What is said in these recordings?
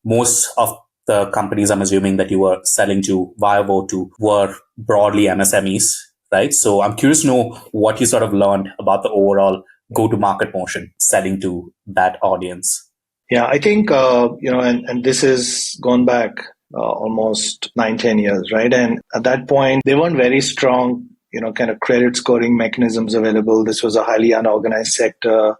most of the companies I'm assuming that you were selling to via WOTU were broadly MSMEs, right? So I'm curious to know what you sort of learned about the overall go-to-market motion selling to that audience. Yeah, I think, and this has gone back almost 9-10 years, right? And at that point, there weren't very strong, kind of credit scoring mechanisms available. This was a highly unorganized sector.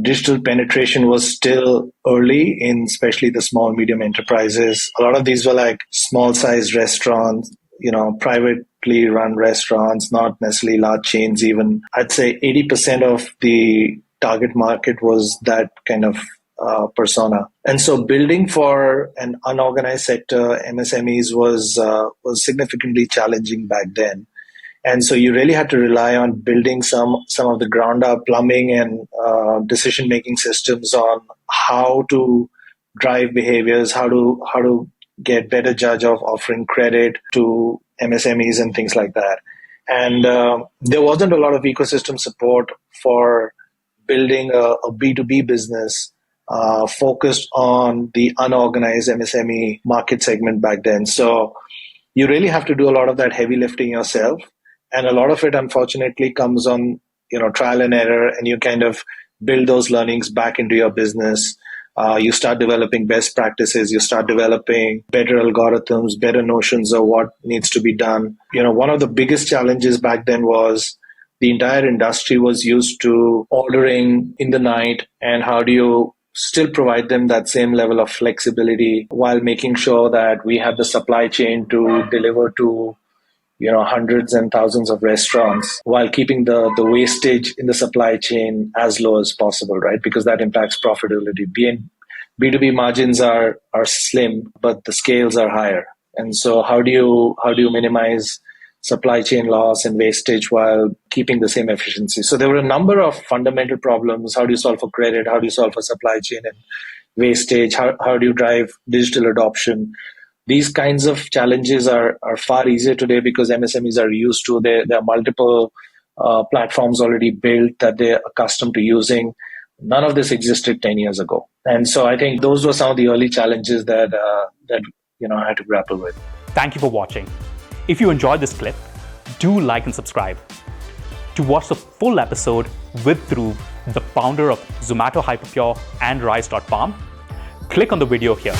Digital penetration was still early in especially the small, medium enterprises. A lot of these were like small sized restaurants, privately run restaurants, not necessarily large chains even. I'd say 80% of the target market was that kind of persona. And so building for an unorganized sector, MSMEs was significantly challenging back then. And so you really had to rely on building some of the ground up plumbing and decision-making systems on how to drive behaviors, how to get better judge of offering credit to MSMEs and things like that. And there wasn't a lot of ecosystem support for building a B2B business focused on the unorganized MSME market segment back then. So you really have to do a lot of that heavy lifting yourself. And a lot of it, unfortunately, comes on, trial and error, and you kind of build those learnings back into your business. You start developing best practices. You start developing better algorithms, better notions of what needs to be done. One of the biggest challenges back then was the entire industry was used to ordering in the night. And how do you still provide them that same level of flexibility while making sure that we have the supply chain to deliver to hundreds and thousands of restaurants while keeping the wastage in the supply chain as low as possible, right? Because that impacts profitability. B2B margins are slim, but the scales are higher. And so how do you minimize supply chain loss and wastage while keeping the same efficiency? So there were a number of fundamental problems. How do you solve for credit? How do you solve for supply chain and wastage? How do you drive digital adoption? These kinds of challenges are far easier today because MSMEs are used to. There are multiple platforms already built that they're accustomed to using. None of this existed 10 years ago. And so I think those were some of the early challenges that I had to grapple with. Thank you for watching. If you enjoyed this clip, do like and subscribe. To watch the full episode with Dhruv, the founder of Zomato Hyperpure and Rize.farm, click on the video here.